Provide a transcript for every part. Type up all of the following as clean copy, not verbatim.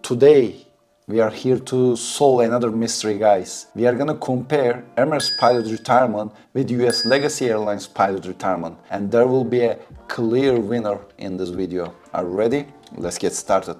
Today, we are here to solve another mystery, guys. We are gonna compare Emirates pilot retirement with U.S. Legacy Airlines pilot retirement, and there will be a clear winner in this video. Are you ready? Let's get started.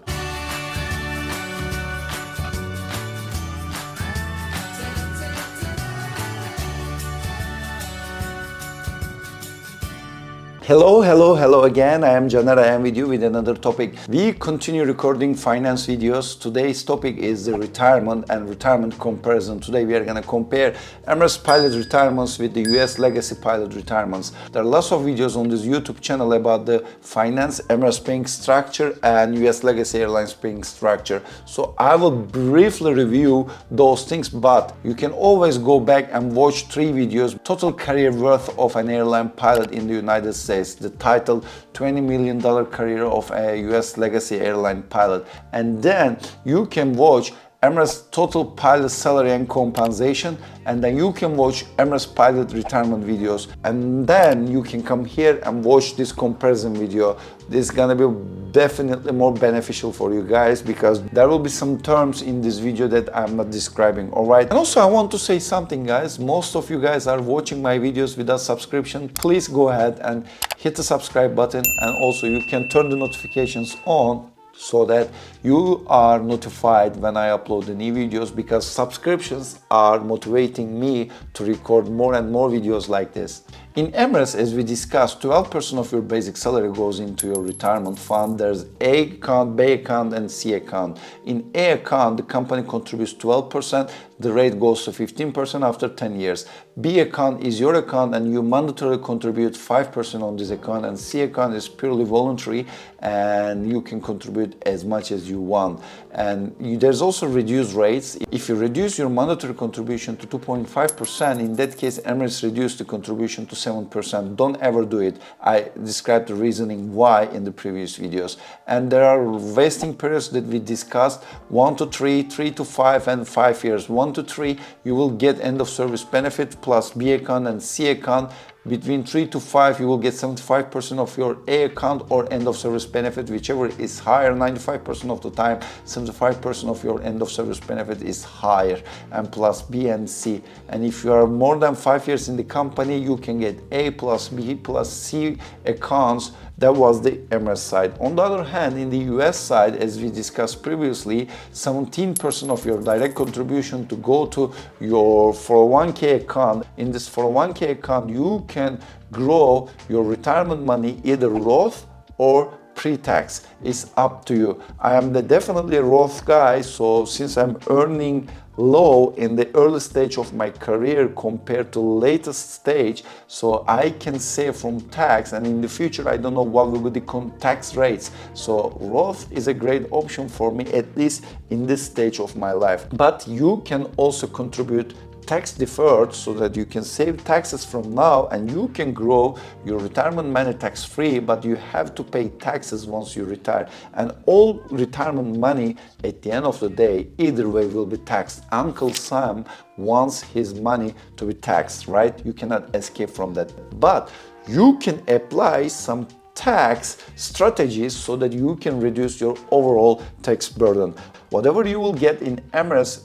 Hello again. I am Caner. I am with you with another topic. We continue recording finance videos. Today's topic is the retirement and retirement comparison. Today we are going to compare Emirates pilot retirements with the U.S. Legacy pilot retirements. There are lots of videos on this YouTube channel about the finance, Emirates paying structure and U.S. Legacy Airlines paying structure. So I will briefly review those things, but you can always go back and watch 3 videos. Total career worth of an airline pilot in the United States. The title $20 million career of a U.S. Legacy airline pilot, and then you can watch Emirates total pilot salary and compensation, and then you can watch Emirates pilot retirement videos, and then you can come here and watch this comparison video. This is gonna be definitely more beneficial for you guys because there will be some terms in this video that I'm not describing, alright? And also I want to say something, guys. Most of you guys are watching my videos without subscription. Please go ahead and hit the subscribe button, and also you can turn the notifications on so that you are notified when I upload the new videos, because subscriptions are motivating me to record more and more videos like this. In Emirates, as we discussed, 12% of your basic salary goes into your retirement fund. There's A account, B account, and C account. In A account, the company contributes 12%. The rate goes to 15% after 10 years. B account is your account and you mandatorily contribute 5% on this account, and C account is purely voluntary and you can contribute as much as you want. And there's also reduced rates. If you reduce your mandatory contribution to 2.5%, in that case Emirates reduced the contribution to 7%. Don't ever do it. I described the reasoning why in the previous videos. And there are vesting periods that we discussed: 1 to 3, 3 to 5, and 5 years. 1 to 3, you will get end of service benefit plus B account and C account. Between 3 to 5, you will get 75% of your A account or end of service benefit, whichever is higher. 95% of the time, 75% of your end of service benefit is higher, and plus B and C. And if you are more than 5 years in the company, you can get A plus B plus C accounts. That was the Emirates side. On the other hand, in the US side, as we discussed previously, 17% of your direct contribution to go to your 401k account. In this 401k account, you can grow your retirement money either Roth or pre-tax. It's up to you. I am definitely a Roth guy, so since I'm earning low in the early stage of my career compared to latest stage, so I can save from tax, and in the future I don't know what will be the tax rates. So Roth is a great option for me, at least in this stage of my life. But you can also contribute tax deferred so that you can save taxes from now and you can grow your retirement money tax free, but you have to pay taxes once you retire. And all retirement money at the end of the day either way will be taxed. Uncle Sam wants his money to be taxed, right? You cannot escape from that. But you can apply some tax strategies so that you can reduce your overall tax burden. Whatever you will get in Emirates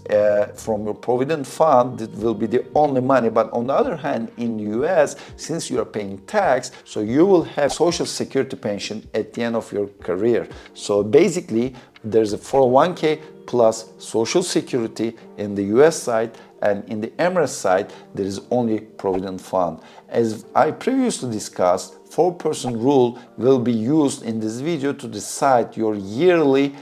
from your provident fund, that will be the only money. But on the other hand, in US, since you are paying tax, so you will have social security pension at the end of your career. So basically, there's a 401k plus social security in the US side, and in the Emirates side, there is only provident fund. As I previously discussed, 4% rule will be used in this video to decide your yearly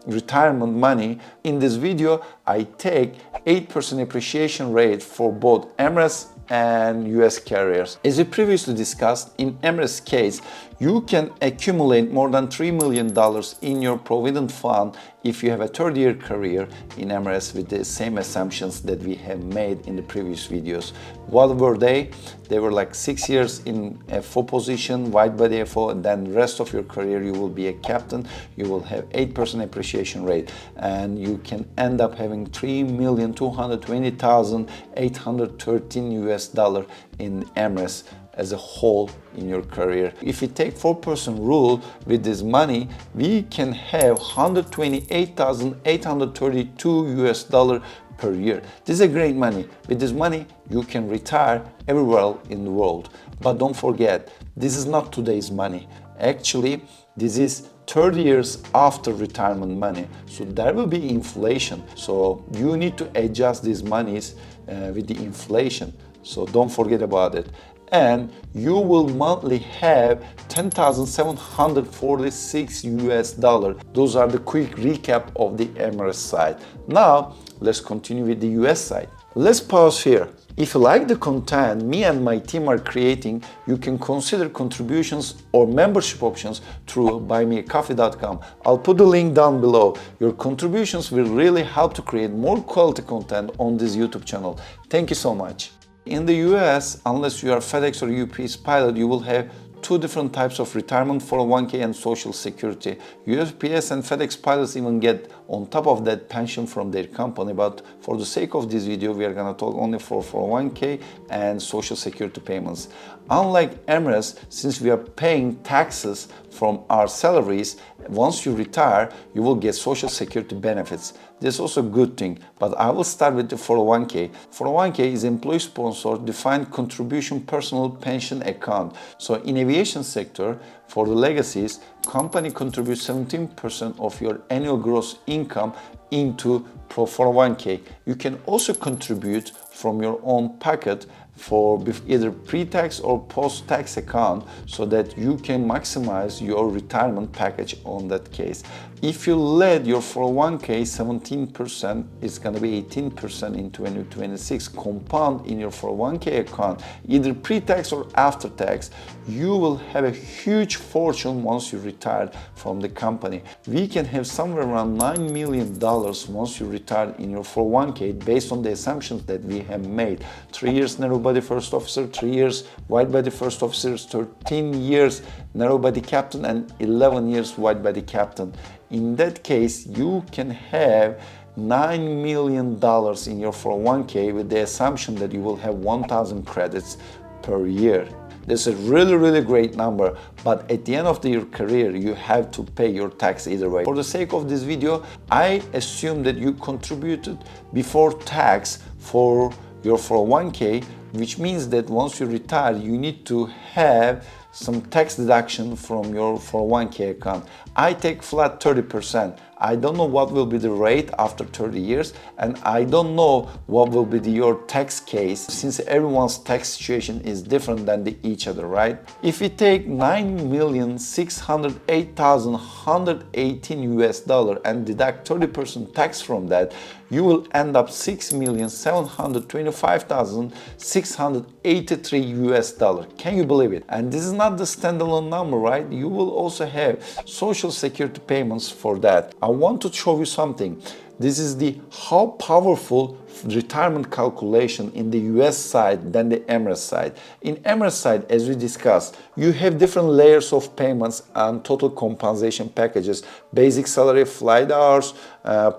retirement money. In this video, I take 8% appreciation rate for both Emirates and US carriers. As we previously discussed, in Emirates case, you can accumulate more than $3 million in your provident fund if you have a third-year career in Emirates with the same assumptions that we have made in the previous videos. What were they? They were like 6 years in FO position, wide body FO, and then the rest of your career you will be a captain. You will have 8% appreciation rate, and you can end up having $3,220,813 US dollar in Emirates as a whole in your career. If we take 4% rule with this money, we can have 128,832 US dollar per year. This is a great money. With this money, you can retire everywhere in the world. But don't forget, this is not today's money. Actually, this is 30 years after retirement money. So there will be inflation. So you need to adjust these monies with the inflation. So don't forget about it. And you will monthly have 10,746 US dollar. Those are the quick recap of the Emirates side. Now, let's continue with the US side. Let's pause here. If you like the content me and my team are creating, you can consider contributions or membership options through buymeacoffee.com. I'll put the link down below. Your contributions will really help to create more quality content on this YouTube channel. Thank you so much. In the US, unless you are FedEx or UPS pilot, you will have two different types of retirement, 401k and Social Security. UPS and FedEx pilots even get on top of that pension from their company, but for the sake of this video, we are gonna talk only for 401k and Social Security payments. Unlike Emirates, since we are paying taxes from our salaries, once you retire, you will get Social Security benefits. This is also a good thing, but I will start with the 401k. 401k is employee-sponsored defined contribution personal pension account. So in aviation sector, for the legacies, company contributes 17% of your annual gross income into 401k. You can also contribute from your own pocket for either pre-tax or post-tax account so that you can maximize your retirement package on that case. If you let your 401k 17%, it's going to be 18% in 2026 compound in your 401k account, either pre-tax or after tax, you will have a huge fortune once you retire from the company. We can have somewhere around $9 million once you retire in your 401k based on the assumptions that we have made. 3 years narrow body first officer, 3 years wide body first officer, 13 years narrow body captain, and 11 years wide body captain. In that case, you can have $9 million in your 401k with the assumption that you will have 1,000 credits per year. That's a really great number, but at the end of your career, you have to pay your tax either way. For the sake of this video, I assume that you contributed before tax for your 401k, which means that once you retire, you need to have some tax deduction from your 401k account. I take flat 30%. I don't know what will be the rate after 30 years, and I don't know what will be your tax case, since everyone's tax situation is different than each other, right? If we take 9,608,118 US dollar and deduct 30% tax from that, you will end up 6,725,683 US dollar. Can you believe it? And this is not the standalone number, right? You will also have Social Security payments for that. I want to show you something. This is the how powerful retirement calculation in the US side than the Emirates side. In Emirates side, as we discussed, you have different layers of payments and total compensation packages, basic salary, flight hours,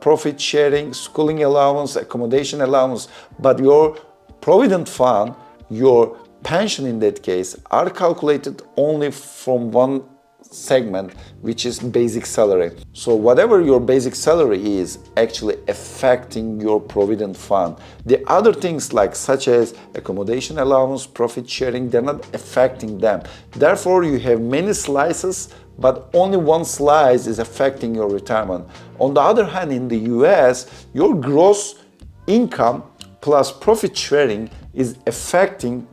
profit sharing, schooling allowance, accommodation allowance, but your provident fund, your pension in that case, are calculated only from one segment, which is basic salary. So whatever your basic salary is actually affecting your provident fund. The other things like such as accommodation allowance, profit sharing, they're not affecting them. Therefore, you have many slices, but only one slice is affecting your retirement. On the other hand, in the US, your gross income plus profit sharing is affecting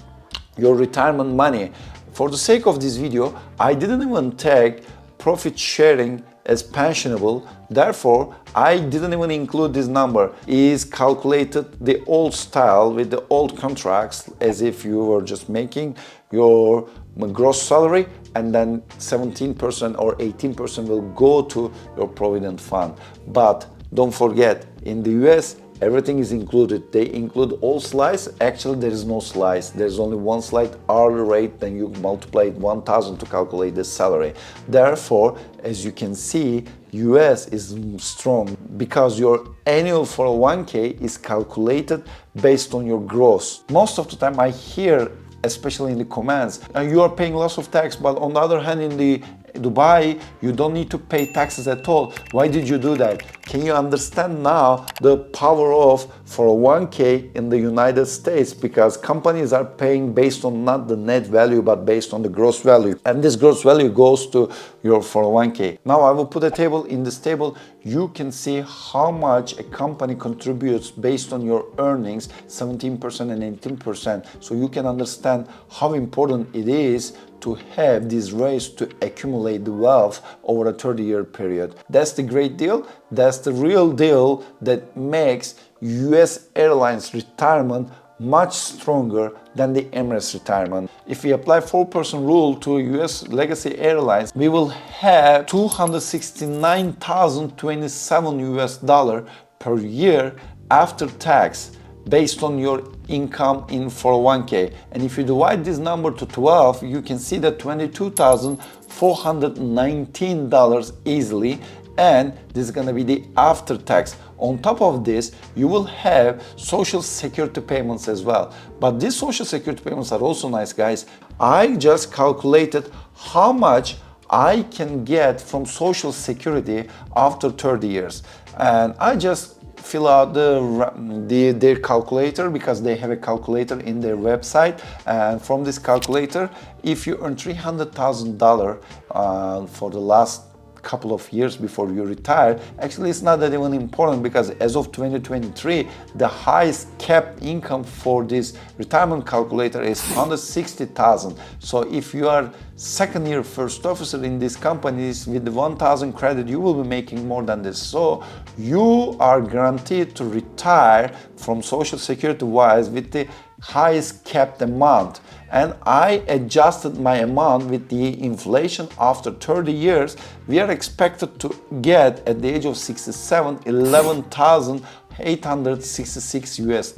your retirement money. For the sake of this video, I didn't even tag profit sharing as pensionable. Therefore, I didn't even include this number. It is calculated the old style with the old contracts, as if you were just making your gross salary and then 17% or 18% will go to your provident fund. But don't forget, in the US, everything is included. They include all slice. Actually, there is no slice. There's only one slice hourly rate, then you multiply it 1,000 to calculate the salary. Therefore, as you can see, US is strong because your annual 401k is calculated based on your gross. Most of the time I hear especially in the comments, you are paying lots of tax, but on the other hand, in the Dubai, you don't need to pay taxes at all. Why did you do that? Can you understand now the power of 401k in the United States? Because companies are paying based on not the net value, but based on the gross value. And this gross value goes to your 401k. Now I will put a table. In this table, you can see how much a company contributes based on your earnings, 17% and 18%. So you can understand how important it is to have this race to accumulate the wealth over a 30-year period. That's the great deal. That's the real deal that makes U.S. Airlines retirement much stronger than the Emirates retirement. If we apply 4% rule to U.S. Legacy Airlines, we will have $269,027 US per year after tax, based on your income in 401k. And if you divide this number to 12, you can see that $22,419 easily, and this is going to be the after tax. On top of this, you will have social security payments as well. But these social security payments are also nice, guys. I just calculated how much I can get from social security after 30 years. And I just fill out their calculator, because they have a calculator in their website. And from this calculator, if you earn $300,000 for the last couple of years before you retire, actually it's not that even important, because as of 2023, the highest capped income for this retirement calculator is $160,000. So if you are second year first officer in these companies with the 1,000 credit, you will be making more than this. So you are guaranteed to retire from Social Security wise with the highest capped amount. And I adjusted my amount with the inflation. After 30 years, we are expected to get at the age of 67, $11,866 US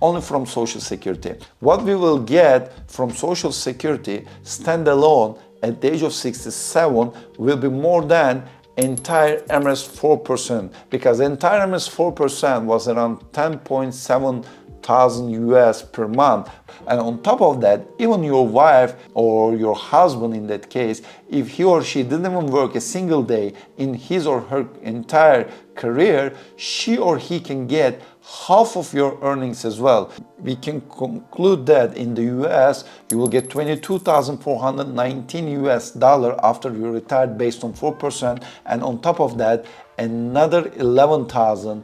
only from Social Security. What we will get from Social Security standalone at the age of 67 will be more than entire Emirates 4%, because entire Emirates 4% was around 10.7 thousand US per month. And on top of that, even your wife or your husband in that case, if he or she didn't even work a single day in his or her entire career, she or he can get half of your earnings as well. We can conclude that in the US, you will get $22,419 US after you retired based on 4%, and on top of that, another 11,000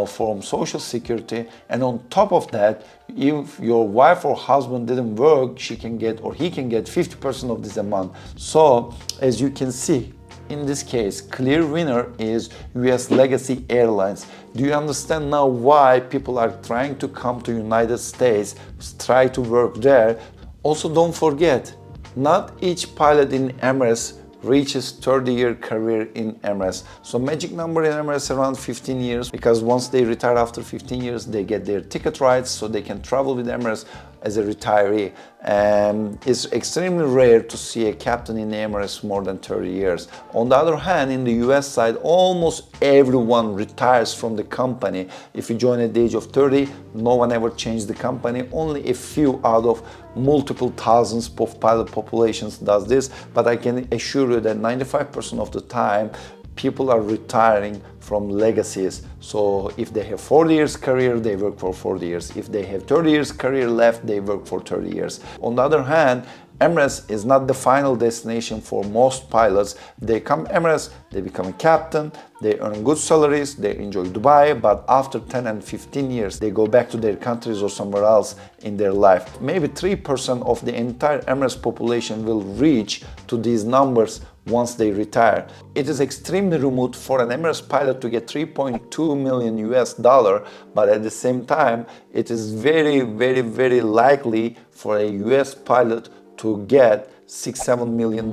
from Social Security, and on top of that, if your wife or husband didn't work, she can get, or he can get 50% of this amount. So as you can see, in this case, clear winner is U.S. Legacy Airlines. Do you understand now why people are trying to come to United States, try to work there? Also, don't forget, not each pilot in Emirates reaches 30-year career in Emirates. So magic number in Emirates around 15 years, because once they retire after 15 years, they get their ticket rights so they can travel with Emirates as a retiree. And it's extremely rare to see a captain in Emirates more than 30 years. On the other hand, in the US side, almost everyone retires from the company. If you join at the age of 30, no one ever changed the company. Only a few out of multiple thousands of pilot populations does this, but I can assure you that 95% of the time, people are retiring from legacies. So if they have 40 years career, they work for 40 years. If they have 30 years career left, they work for 30 years. On the other hand, Emirates is not the final destination for most pilots. They come Emirates, they become a captain, they earn good salaries, they enjoy Dubai, but after 10 and 15 years, they go back to their countries or somewhere else in their life. Maybe 3% of the entire Emirates population will reach to these numbers once they retire. It is extremely remote for an Emirates pilot to get 3.2 million US dollar, but at the same time, it is very, very, very likely for a US pilot to get $6-7 million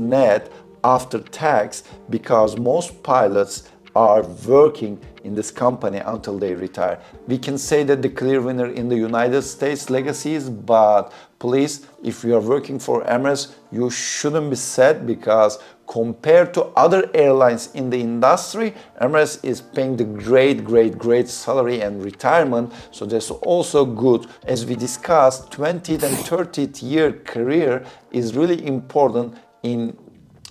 net after tax, because most pilots are working in this company until they retire. We can say that the clear winner in the United States legacies, but please, if you are working for Emirates, you shouldn't be sad, because compared to other airlines in the industry, Emirates is paying the great salary and retirement, so that's also good. As we discussed, 20th and 30th year career is really important in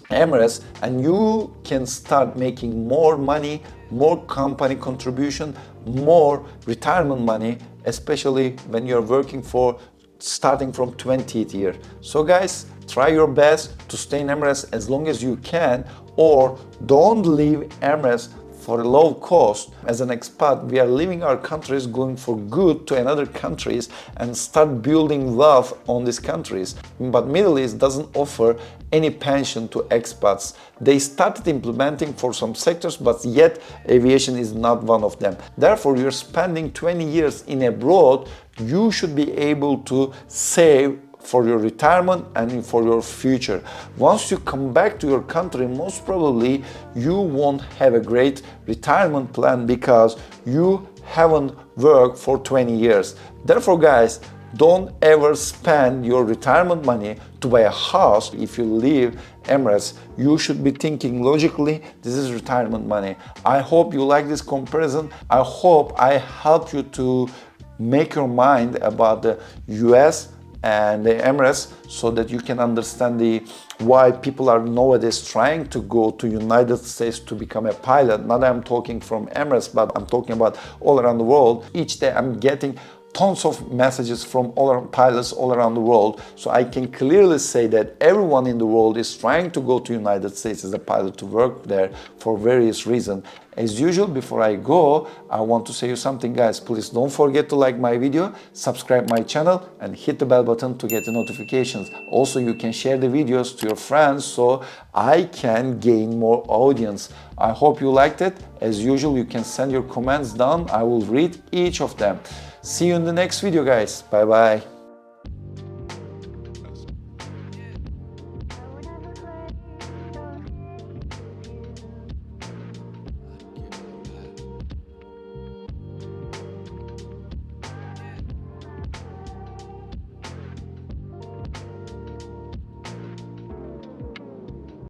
Emirates, and you can start making more money, more company contribution, more retirement money, especially when you're working for starting from 20th year. So guys, try your best to stay in Emirates as long as you can, or don't leave Emirates for a low cost. As an expat, we are leaving our countries, going for good to another countries and start building wealth on these countries. But Middle East doesn't offer any pension to expats. They started implementing for some sectors, but yet aviation is not one of them. Therefore, you're spending 20 years in abroad, you should be able to save for your retirement and for your future. Once you come back to your country, most probably you won't have a great retirement plan because you haven't worked for 20 years. Therefore, guys, don't ever spend your retirement money to buy a house. If you leave Emirates, you should be thinking logically, this is retirement money. I hope you like this comparison. I hope I helped you to make your mind about the US and the Emirates, so that you can understand why people are nowadays trying to go to United States to become a pilot. Not that I'm talking from Emirates, but I'm talking about all around the world. Each day I'm getting tons of messages from pilots all around the world, so I can clearly say that everyone in the world is trying to go to United States as a pilot to work there for various reasons. As usual, before I go, I want to say you something, guys. Please don't forget to like my video, subscribe my channel, and hit the bell button to get the notifications. Also, you can share the videos to your friends so I can gain more audience. I hope you liked it. As usual, you can send your comments down. I will read each of them. See you in the next video, guys. Bye bye.